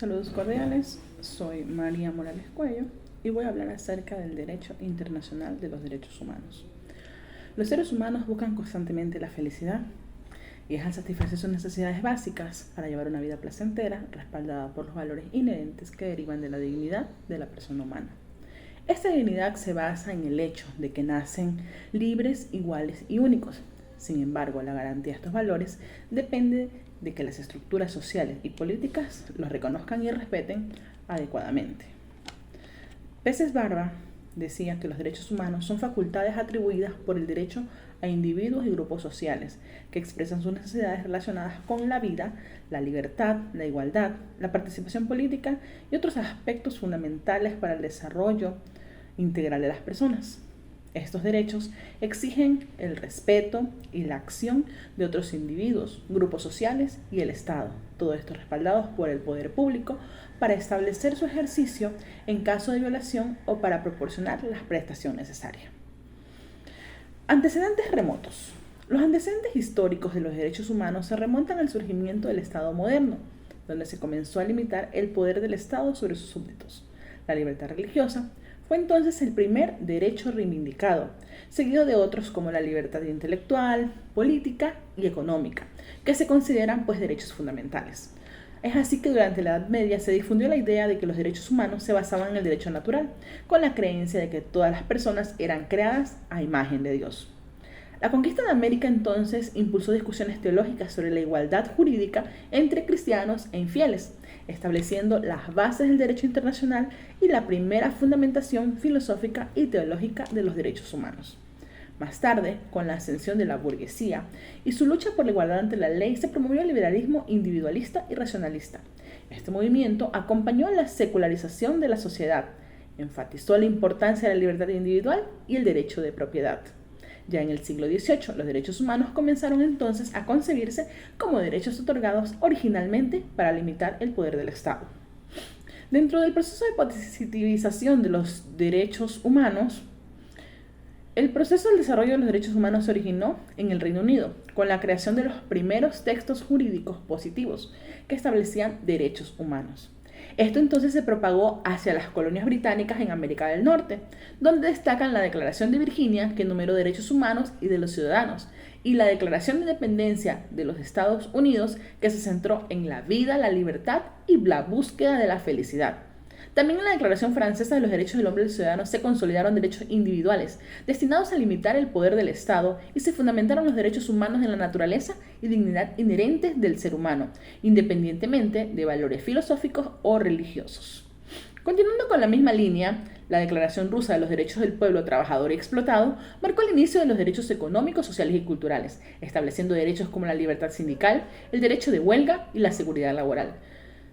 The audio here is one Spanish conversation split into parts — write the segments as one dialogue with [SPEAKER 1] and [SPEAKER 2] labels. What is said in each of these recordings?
[SPEAKER 1] Saludos cordiales, soy María Morales Cuello y voy a hablar acerca del derecho internacional de los derechos humanos. Los seres humanos buscan constantemente la felicidad y es al satisfacer sus necesidades básicas para llevar una vida placentera, respaldada por los valores inherentes que derivan de la dignidad de la persona humana. Esta dignidad se basa en el hecho de que nacen libres, iguales y únicos. Sin embargo, la garantía de estos valores depende de que las estructuras sociales y políticas los reconozcan y respeten adecuadamente. Peces Barba decía que los derechos humanos son facultades atribuidas por el derecho a individuos y grupos sociales que expresan sus necesidades relacionadas con la vida, la libertad, la igualdad, la participación política y otros aspectos fundamentales para el desarrollo integral de las personas. Estos derechos exigen el respeto y la acción de otros individuos, grupos sociales y el Estado, todo esto respaldados por el poder público para establecer su ejercicio en caso de violación o para proporcionar la prestación necesaria. Antecedentes remotos. Los antecedentes históricos de los derechos humanos se remontan al surgimiento del Estado moderno, donde se comenzó a limitar el poder del Estado sobre sus súbditos. La libertad religiosa fue entonces el primer derecho reivindicado, seguido de otros como la libertad intelectual, política y económica, que se consideran derechos fundamentales. Es así que durante la Edad Media se difundió la idea de que los derechos humanos se basaban en el derecho natural, con la creencia de que todas las personas eran creadas a imagen de Dios. La conquista de América entonces impulsó discusiones teológicas sobre la igualdad jurídica entre cristianos e infieles, estableciendo las bases del derecho internacional y la primera fundamentación filosófica y teológica de los derechos humanos. Más tarde, con la ascensión de la burguesía y su lucha por la igualdad ante la ley, se promovió el liberalismo individualista y racionalista. Este movimiento acompañó la secularización de la sociedad, enfatizó la importancia de la libertad individual y el derecho de propiedad. Ya en el siglo XVIII, los derechos humanos comenzaron entonces a concebirse como derechos otorgados originalmente para limitar el poder del Estado. Dentro del proceso de positivización de los derechos humanos, el proceso del desarrollo de los derechos humanos se originó en el Reino Unido, con la creación de los primeros textos jurídicos positivos que establecían derechos humanos. Esto entonces se propagó hacia las colonias británicas en América del Norte, donde destacan la Declaración de Virginia, que enumeró derechos humanos y de los ciudadanos, y la Declaración de Independencia de los Estados Unidos, que se centró en la vida, la libertad y la búsqueda de la felicidad. También en la Declaración Francesa de los Derechos del Hombre y del Ciudadano se consolidaron derechos individuales, destinados a limitar el poder del Estado, y se fundamentaron los derechos humanos en la naturaleza y dignidad inherentes del ser humano, independientemente de valores filosóficos o religiosos. Continuando con la misma línea, la Declaración Rusa de los Derechos del Pueblo Trabajador y Explotado marcó el inicio de los derechos económicos, sociales y culturales, estableciendo derechos como la libertad sindical, el derecho de huelga y la seguridad laboral.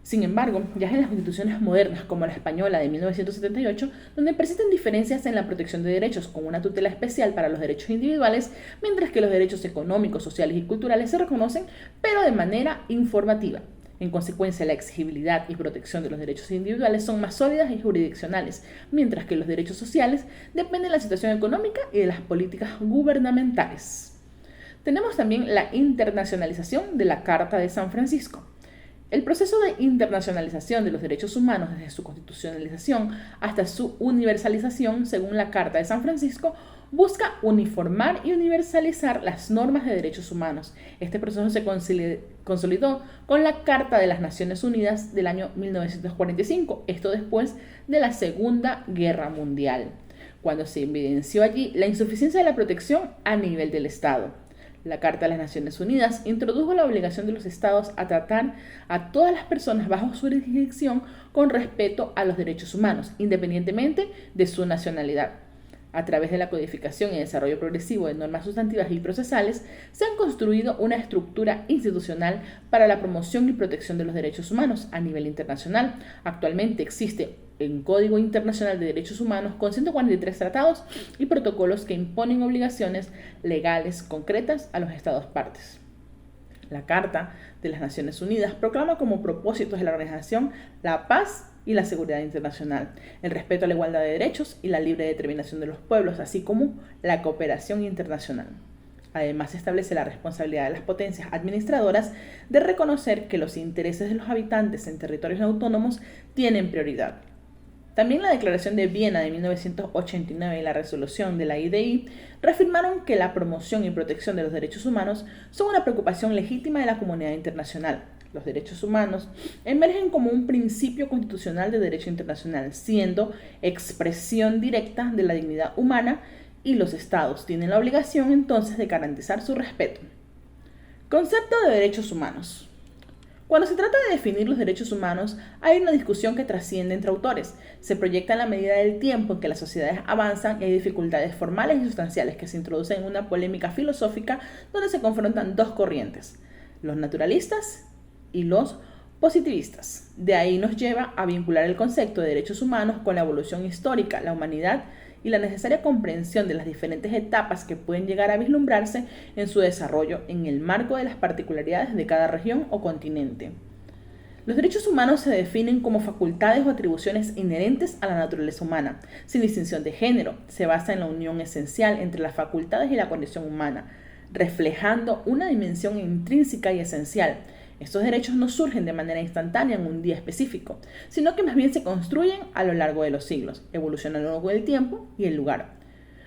[SPEAKER 1] Sin embargo, ya en las constituciones modernas, como la española de 1978, donde persisten diferencias en la protección de derechos con una tutela especial para los derechos individuales, mientras que los derechos económicos, sociales y culturales se reconocen, pero de manera informativa. En consecuencia, la exigibilidad y protección de los derechos individuales son más sólidas y jurisdiccionales, mientras que los derechos sociales dependen de la situación económica y de las políticas gubernamentales. Tenemos también la internacionalización de la Carta de San Francisco. El proceso de internacionalización de los derechos humanos desde su constitucionalización hasta su universalización, según la Carta de San Francisco, busca uniformar y universalizar las normas de derechos humanos. Este proceso se consolidó con la Carta de las Naciones Unidas del año 1945, esto después de la Segunda Guerra Mundial, cuando se evidenció allí la insuficiencia de la protección a nivel del Estado. La Carta de las Naciones Unidas introdujo la obligación de los estados a tratar a todas las personas bajo su jurisdicción con respeto a los derechos humanos, independientemente de su nacionalidad. A través de la codificación y desarrollo progresivo de normas sustantivas y procesales, se han construido una estructura institucional para la promoción y protección de los derechos humanos a nivel internacional. Actualmente existe un Código Internacional de Derechos Humanos con 143 tratados y protocolos que imponen obligaciones legales concretas a los Estados partes. La Carta de las Naciones Unidas proclama como propósitos de la organización la paz y la seguridad internacional, el respeto a la igualdad de derechos y la libre determinación de los pueblos, así como la cooperación internacional. Además, establece la responsabilidad de las potencias administradoras de reconocer que los intereses de los habitantes en territorios autónomos tienen prioridad. También la Declaración de Viena de 1989 y la resolución de la IDI reafirmaron que la promoción y protección de los derechos humanos son una preocupación legítima de la comunidad internacional. Los derechos humanos emergen como un principio constitucional de derecho internacional, siendo expresión directa de la dignidad humana, y los estados tienen la obligación entonces de garantizar su respeto. Concepto de derechos humanos. Cuando se trata de definir los derechos humanos, hay una discusión que trasciende entre autores. Se proyecta en la medida del tiempo en que las sociedades avanzan y hay dificultades formales y sustanciales que se introducen en una polémica filosófica donde se confrontan dos corrientes, los naturalistas y los positivistas. De ahí nos lleva a vincular el concepto de derechos humanos con la evolución histórica, la humanidad y la necesaria comprensión de las diferentes etapas que pueden llegar a vislumbrarse en su desarrollo en el marco de las particularidades de cada región o continente. Los derechos humanos se definen como facultades o atribuciones inherentes a la naturaleza humana, sin distinción de género. Se basa en la unión esencial entre las facultades y la condición humana, reflejando una dimensión intrínseca y esencial. Estos derechos no surgen de manera instantánea en un día específico, sino que más bien se construyen a lo largo de los siglos, evolucionan a lo largo del tiempo y el lugar.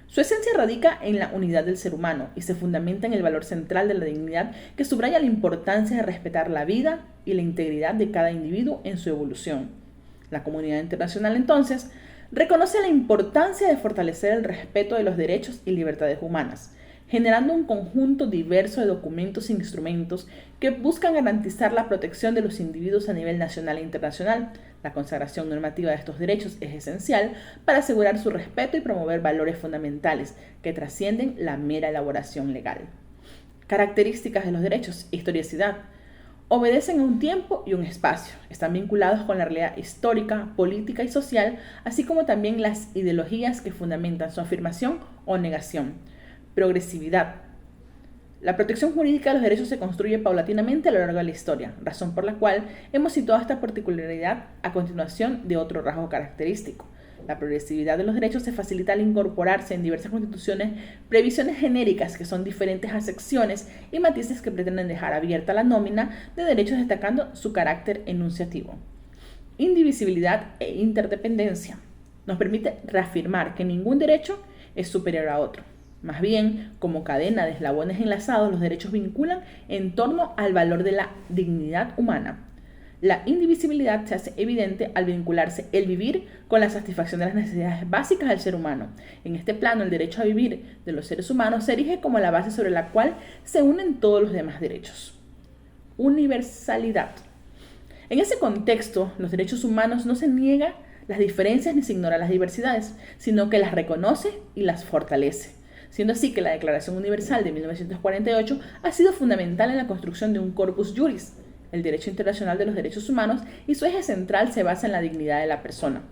[SPEAKER 1] Su esencia radica en la unidad del ser humano y se fundamenta en el valor central de la dignidad, que subraya la importancia de respetar la vida y la integridad de cada individuo en su evolución. La comunidad internacional, entonces, reconoce la importancia de fortalecer el respeto de los derechos y libertades humanas, generando un conjunto diverso de documentos e instrumentos que buscan garantizar la protección de los individuos a nivel nacional e internacional. La consagración normativa de estos derechos es esencial para asegurar su respeto y promover valores fundamentales que trascienden la mera elaboración legal. Características de los derechos: historicidad. Obedecen a un tiempo y un espacio. Están vinculados con la realidad histórica, política y social, así como también las ideologías que fundamentan su afirmación o negación. Progresividad. La protección jurídica de los derechos se construye paulatinamente a lo largo de la historia, razón por la cual hemos situado esta particularidad a continuación de otro rasgo característico. La progresividad de los derechos se facilita al incorporarse en diversas constituciones previsiones genéricas que son diferentes acepciones y matices que pretenden dejar abierta la nómina de derechos, destacando su carácter enunciativo. Indivisibilidad e interdependencia. Nos permite reafirmar que ningún derecho es superior a otro. Más bien, como cadena de eslabones enlazados, los derechos vinculan en torno al valor de la dignidad humana. La indivisibilidad se hace evidente al vincularse el vivir con la satisfacción de las necesidades básicas del ser humano. En este plano, el derecho a vivir de los seres humanos se erige como la base sobre la cual se unen todos los demás derechos. Universalidad. En ese contexto, los derechos humanos no se niegan las diferencias ni se ignoran las diversidades, sino que las reconoce y las fortalece, siendo así que la Declaración Universal de 1948 ha sido fundamental en la construcción de un corpus juris, el derecho internacional de los derechos humanos, y su eje central se basa en la dignidad de la persona.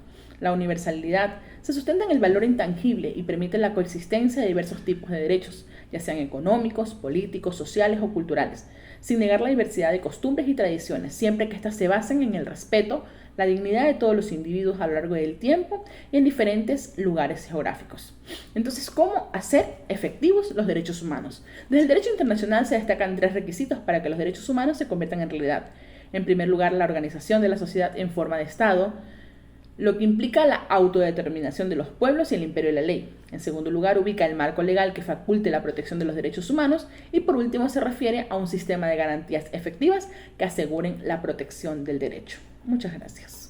[SPEAKER 1] La universalidad se sustenta en el valor intangible y permite la coexistencia de diversos tipos de derechos, ya sean económicos, políticos, sociales o culturales, sin negar la diversidad de costumbres y tradiciones, siempre que éstas se basen en el respeto, la dignidad de todos los individuos a lo largo del tiempo y en diferentes lugares geográficos. Entonces, ¿cómo hacer efectivos los derechos humanos? Desde el derecho internacional se destacan 3 requisitos para que los derechos humanos se conviertan en realidad. En primer lugar, la organización de la sociedad en forma de Estado, lo que implica la autodeterminación de los pueblos y el imperio de la ley. En segundo lugar, ubica el marco legal que faculte la protección de los derechos humanos y por último se refiere a un sistema de garantías efectivas que aseguren la protección del derecho. Muchas gracias.